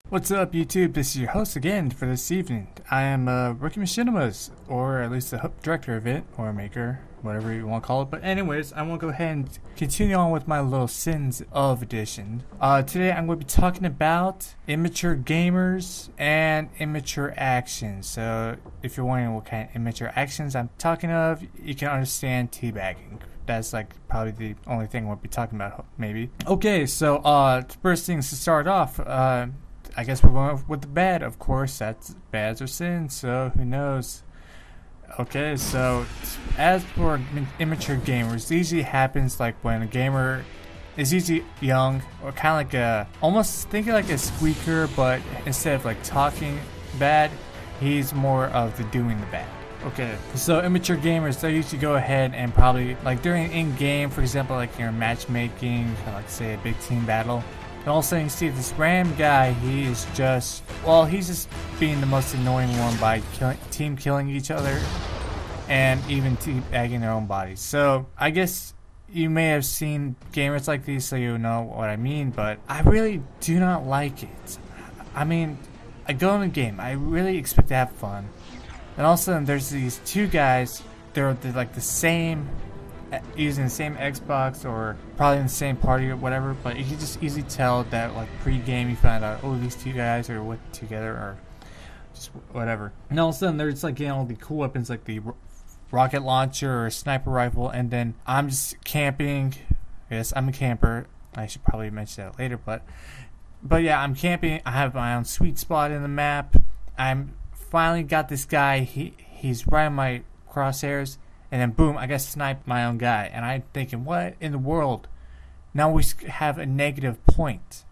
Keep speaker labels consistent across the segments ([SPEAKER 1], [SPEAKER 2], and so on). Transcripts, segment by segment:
[SPEAKER 1] What's up, YouTube? This is your host again for this evening. I am Rookie Machinimas, or at least the director of it, or maker, whatever you want to call it. But anyways, I want to go ahead and continue on with my little Sins of edition. Today I'm going to be talking about immature gamers and immature actions. So if you're wondering what kind of immature actions I'm talking of, you can understand teabagging. That's like probably the only thing we'll be talking about, maybe. Okay, so first things to start off, I guess we're going with the bad, of course. That's bads or sins, so who knows? Okay, so as for immature gamers, it usually happens like when a gamer is usually young, or kind of like almost think of like a squeaker, but instead of like talking bad, he's more of the doing the bad. Okay, so immature gamers, they usually go ahead and probably, like during in-game, for example, like you're matchmaking, like say a big team battle, and all of a sudden you see this random guy, he's just being the most annoying one by team killing each other and even teabagging their own bodies. So I guess you may have seen gamers like these, so you know what I mean, but I really do not like it. I mean, I go in the game, I really expect to have fun, and all of a sudden there's these two guys, they're like the same, using the same Xbox or probably in the same party or whatever, but you can just easily tell that like pre-game you find out, oh, these two guys are with together or just whatever. And all of a sudden they're just like getting all the cool weapons like the rocket launcher or sniper rifle, and then I'm just camping. Yes, I'm a camper. I should probably mention that later, but yeah, I'm camping. I have my own sweet spot in the map. I'm finally got this guy. He's right in my crosshairs. And then boom, I got sniped my own guy. And I'm thinking, what in the world? Now we have a negative point.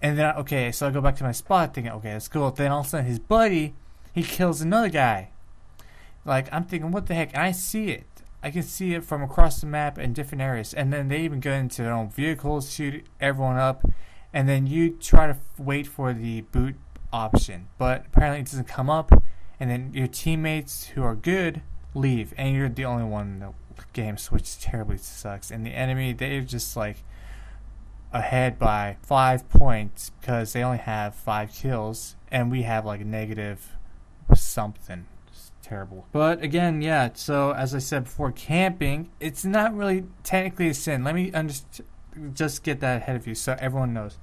[SPEAKER 1] And then, okay, so I go back to my spot thinking, okay, that's cool. Then all of a sudden his buddy, he kills another guy. Like, I'm thinking, what the heck? And I see it. I can see it from across the map in different areas. And then they even go into their own vehicles, shoot everyone up. And then you try to wait for the boot option. But apparently it doesn't come up. And then your teammates who are good leave, and you're the only one in the game, which terribly sucks. And the enemy, they're just like ahead by 5 points because they only have 5 kills, and we have like a negative something. It's terrible. But again, yeah, so as I said before, camping, it's not really technically a sin. Let me just get that ahead of you so everyone knows.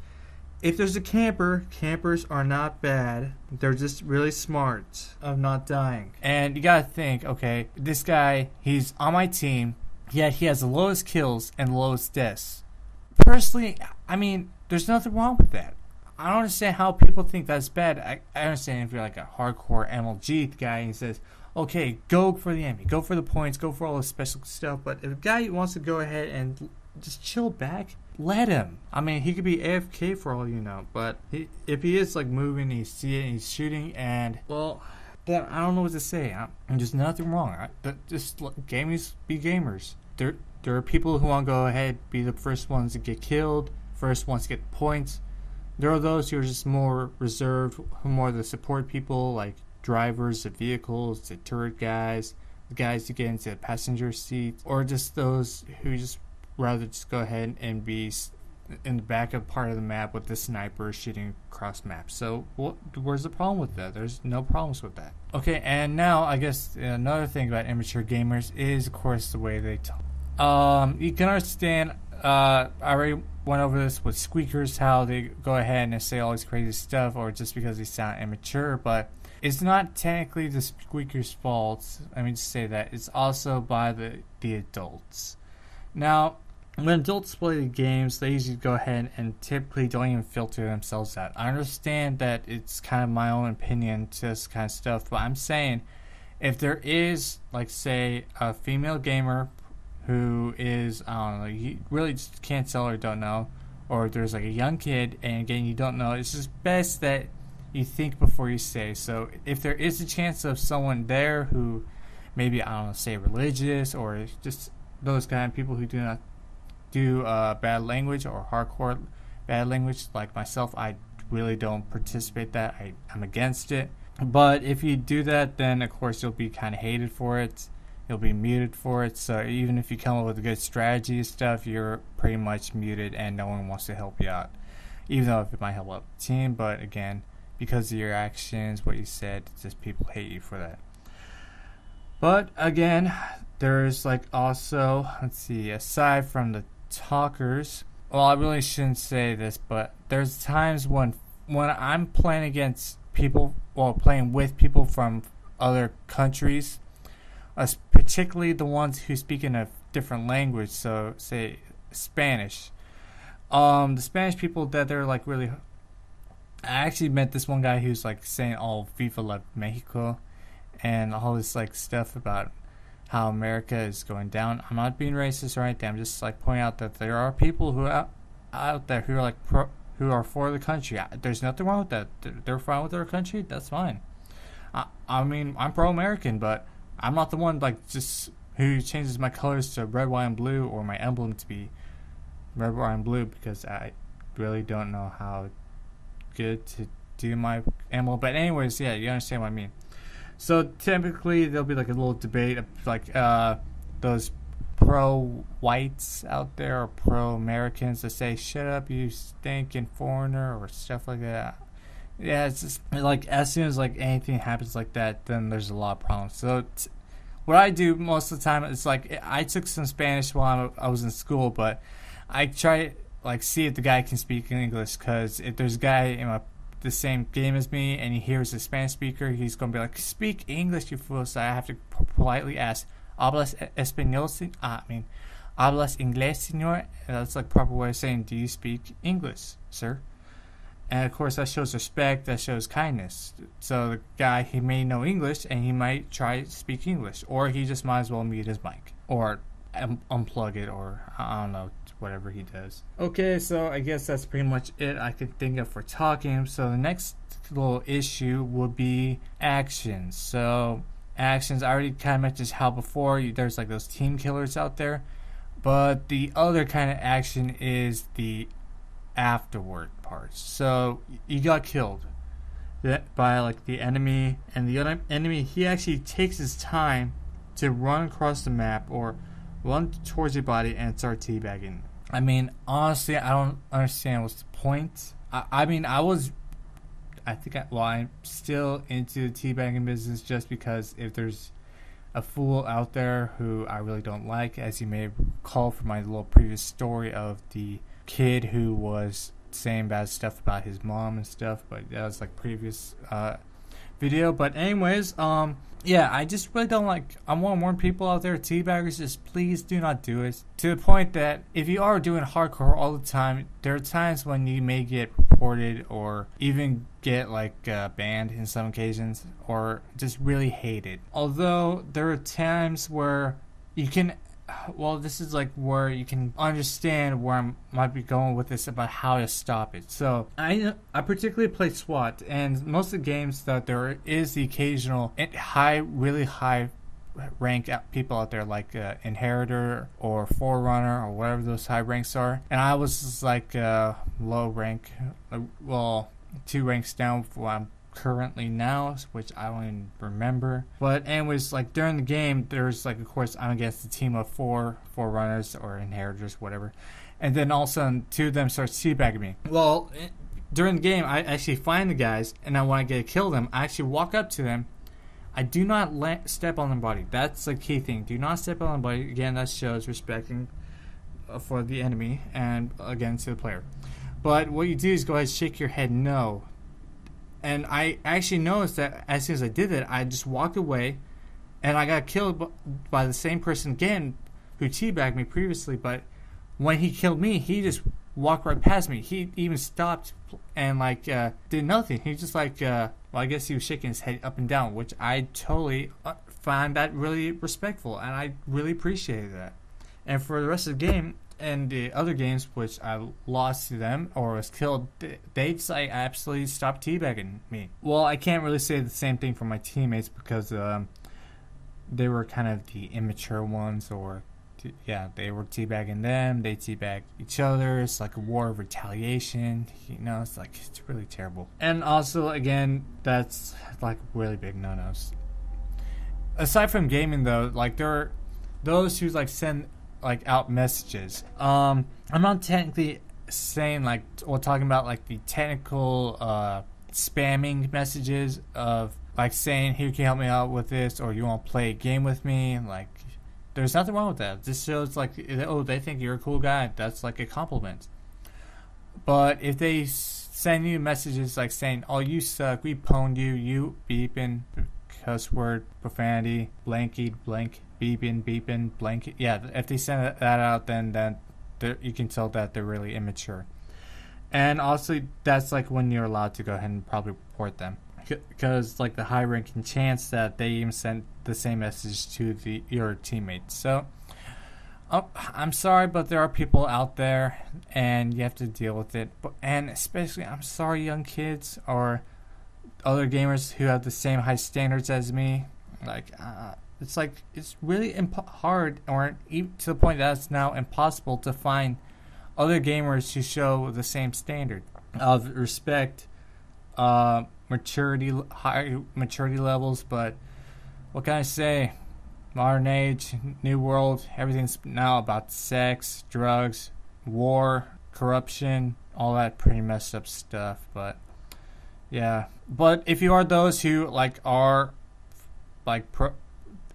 [SPEAKER 1] If there's a camper, campers are not bad. They're just really smart of not dying. And you gotta think, okay, this guy, he's on my team, yet he has the lowest kills and the lowest deaths. Personally, I mean, there's nothing wrong with that. I don't understand how people think that's bad. I understand if you're like a hardcore MLG guy and he says, okay, go for the enemy, go for the points, go for all the special stuff. But if a guy wants to go ahead and just chill back, let him. I mean, he could be AFK for all you know, but if he is like moving, you see it, and he's shooting, and well, then I don't know what to say. There's nothing wrong. Just gamers be gamers. There are people who want to go ahead, be the first ones to get killed, first ones to get points. There are those who are just more reserved, who are more the support people, like drivers of vehicles, the turret guys, the guys who get into the passenger seat, or just those who just rather just go ahead and be in the backup part of the map with the sniper shooting across maps. So where's the problem with that? There's no problems with that. Okay, and now I guess another thing about immature gamers is, of course, the way they talk. You can understand, I already went over this with squeakers, how they go ahead and say all this crazy stuff, or just because they sound immature, but it's not technically the squeaker's fault. Let me just say that. It's also by the adults. Now, when adults play the games, they usually go ahead and typically don't even filter themselves out. I understand that it's kind of my own opinion to this kind of stuff, but I'm saying if there is, like, say, a female gamer who is, I don't know, you really just can't tell or don't know, or there's like a young kid and again you don't know, it's just best that you think before you say. So if there is a chance of someone there who maybe, I don't know, say religious, or just those kind of people who do not do bad language or hardcore bad language like myself, I really don't participate that. I'm against it. But if you do that, then of course you'll be kind of hated for it. You'll be muted for it. So even if you come up with a good strategy and stuff, you're pretty much muted and no one wants to help you out. even though it might help out the team. But again, because of your actions, what you said, just people hate you for that. But again, there's like also, let's see, aside from the talkers, well, I really shouldn't say this, but there's times when I'm playing against people, well, playing with people from other countries, particularly the ones who speak in a different language, so say Spanish. The Spanish people that they're like really, I actually met this one guy who's like saying all Viva la Mexico and all this like stuff about how America is going down. I'm not being racist or anything. I'm just like pointing out that there are people who are out there who are like who are for the country. There's nothing wrong with that. They're fine with their country. That's fine. I mean, I'm pro-American, but I'm not the one like just who changes my colors to red, white, and blue, or my emblem to be red, white, and blue, because I really don't know how good to do my emblem. But anyways, yeah, you understand what I mean. So typically there'll be like a little debate of like those pro-whites out there or pro-Americans that say "shut up, you stinking foreigner" or stuff like that. Yeah, it's just like as soon as like anything happens like that, then there's a lot of problems. So what I do most of the time is like I took some Spanish while I was in school, but I try like see if the guy can speak English, because if there's a guy in the same game as me and he hears a Spanish speaker, he's gonna be like, "Speak English, you fool." So I have to politely ask, "Hablas español?" "Hablas inglés, señor?" And that's like proper way of saying, "Do you speak English, sir?" And of course that shows respect, that shows kindness. So the guy, he may know English and he might try to speak English, or he just might as well mute his mic or unplug it, or I don't know, whatever he does. Okay, so I guess that's pretty much it I could think of for talking. So the next little issue would be actions. So actions, I already kind of mentioned how before there's like those team killers out there, but the other kind of action is the afterward parts. So you got killed by like the enemy, and the other enemy, he actually takes his time to run across the map or run towards your body and start teabagging. I mean, honestly, I don't understand what's the point. I'm still into the teabagging business just because if there's a fool out there who I really don't like, as you may recall from my little previous story of the kid who was saying bad stuff about his mom and stuff, but that was like previous video. But anyways, yeah, I just really don't like, I want to warn people out there, teabaggers, just please do not do it. To the point that if you are doing hardcore all the time, there are times when you may get reported or even get like banned in some occasions, or just really hated. Although there are times where you can, well, this is like where you can understand where I might be going with this about how to stop it. So I particularly play SWAT, and most of the games that there is the occasional really high rank people out there, like Inheritor or Forerunner or whatever those high ranks are. And I was just like low rank, well, 2 ranks down from what I'm currently now, which I don't even remember. But anyways, like during the game, there's like, of course, I'm against a team of 4 Forerunners or Inheritors, whatever, and then all of a sudden 2 of them start teabagging me. Well, during the game, I actually find the guys, and I want to get to kill them. I actually walk up to them. I do not step on their body. That's the key thing. Do not step on the body. Again, that shows respecting for the enemy and again to the player. But what you do is go ahead and shake your head no. And I actually noticed that as soon as I did that, I just walked away, and I got killed by the same person again who teabagged me previously. But when he killed me, he just walked right past me. He even stopped and like did nothing. He just like, well, I guess he was shaking his head up and down, which I totally find that really respectful, and I really appreciated that. And for the rest of the game, and the other games which I lost to them or was killed, they just like absolutely stopped teabagging me. Well, I can't really say the same thing for my teammates because they were kind of the immature ones, or yeah, they were teabagging them, they teabagged each other. It's like a war of retaliation, you know. It's like, it's really terrible. And also, again, that's like really big no-nos. Aside from gaming though, like there are those who like send like out messages. I'm not technically saying like, or talking about like the technical spamming messages of like saying, here, can you help me out with this, or you want to play a game with me, like there's nothing wrong with that. This shows like, oh, they think you're a cool guy. That's like a compliment. But if they send you messages like saying, oh, you suck, we pwned you, you beeping, cuss word, profanity, blanky, blank, beeping, blank. Yeah, if they send that out, then you can tell that they're really immature. And also, that's like when you're allowed to go ahead and probably report them. Because like the high ranking chance that they even sent the same message to your teammates. So I'm sorry, but there are people out there, and you have to deal with it. And especially, I'm sorry, young kids or other gamers who have the same high standards as me. It's really hard, or even to the point that it's now impossible to find other gamers who show the same standard of respect, high maturity levels. But what can I say? Modern age, new world, everything's now about sex, drugs, war, corruption, all that pretty messed up stuff. But yeah, but if you are those who like are like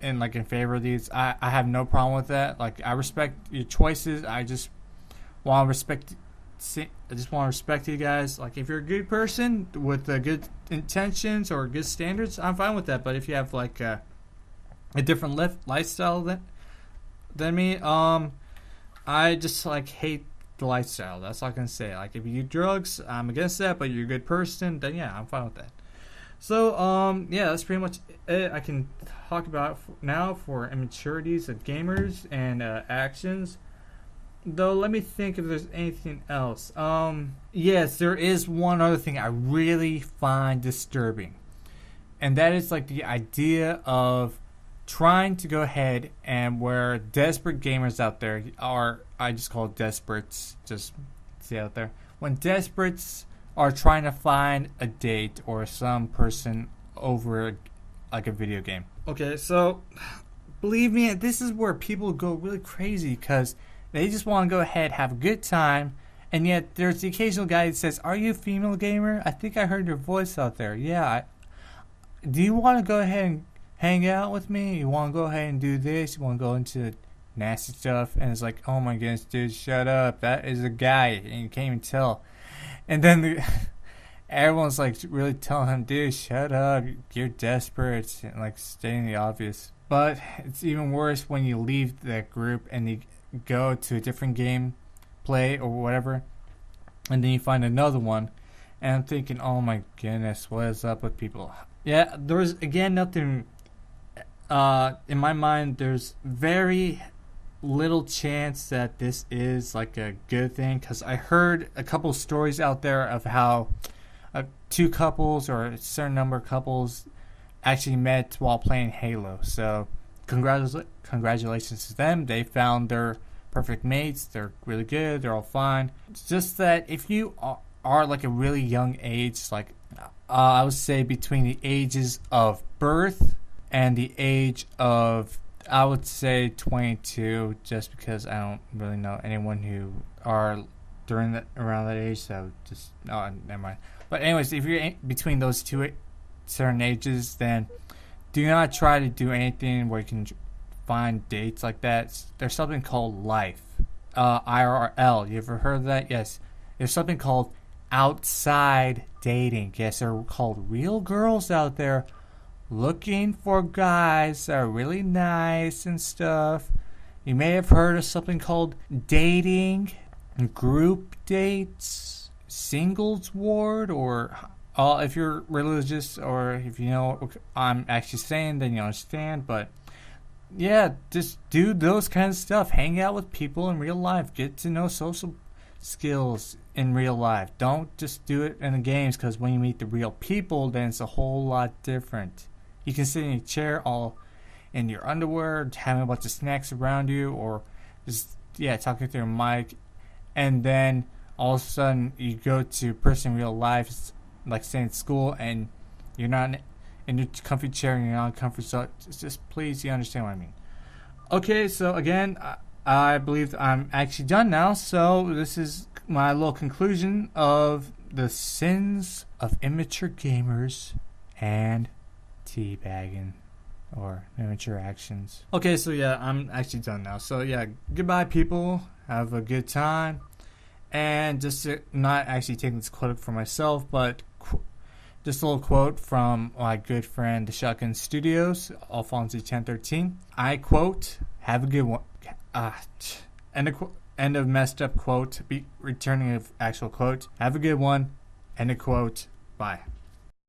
[SPEAKER 1] in favor of these, I have no problem with that. Like, I respect your choices. I just want to respect you guys. Like, if you're a good person with good intentions or good standards, I'm fine with that. But if you have like a different lifestyle than me, I just like hate the lifestyle. That's all I can say. Like, if you do drugs, I'm against that. But you're a good person, then yeah, I'm fine with that. So yeah, that's pretty much it I can talk about now for immaturities of gamers and actions. Though, let me think if there's anything else. Yes, there is one other thing I really find disturbing, and that is like the idea of trying to go ahead and where desperate gamers out there are, I just call it desperates, just see out there, when desperates are trying to find a date or some person over like a video game. Okay, so believe me, this is where people go really crazy because they just want to go ahead, have a good time, and yet there's the occasional guy that says, are you a female gamer? I think I heard your voice out there. Yeah, do you want to go ahead and hang out with me? You want to go ahead and do this? You want to go into nasty stuff? And it's like, oh my goodness, dude, shut up. That is a guy, and you can't even tell. And then everyone's like really telling him, dude, shut up. You're desperate, and like stating the obvious. But it's even worse when you leave that group and you go to a different game, play or whatever, and then you find another one. And I'm thinking, oh my goodness, what is up with people? Yeah, there's again nothing. In my mind, there's very little chance that this is like a good thing, because I heard a couple stories out there of how two couples or a certain number of couples actually met while playing Halo. So congratulations to them. They found their perfect mates. They're really good. They're all fine. It's just that if you are like a really young age, like I would say between the ages of birth and the age of, I would say 22, just because I don't really know anyone who are around that age. So just never mind. But anyways, if you're between those two certain ages, then do not try to do anything where you can find dates like that. There's something called life, IRL. You ever heard of that? Yes. There's something called outside dating. Yes, they're called real girls out there looking for guys that are really nice and stuff. You may have heard of something called dating, group dates, singles ward, or if you're religious or if you know what I'm actually saying, then you understand. But yeah, just do those kind of stuff. Hang out with people in real life. Get to know social skills in real life. Don't just do it in the games, because when you meet the real people, then it's a whole lot different. You can sit in a chair all in your underwear, having a bunch of snacks around you, or just, talking through a mic. And then all of a sudden you go to a person in real life, like say in school, and you're not in your comfy chair and you're not in comfort. So just please, you understand what I mean. Okay, so again, I believe I'm actually done now. So this is my little conclusion of the sins of immature gamers and teabagging or immature actions. Okay, so yeah, I'm actually done now. So yeah, goodbye people. Have a good time. And just to, not actually taking this quote for myself, but just a little quote from my good friend, the Shotgun Studios, Alfonso 1013. I quote, "Have a good one." End of messed up quote. Returning of actual quote. Have a good one. End of quote. Bye.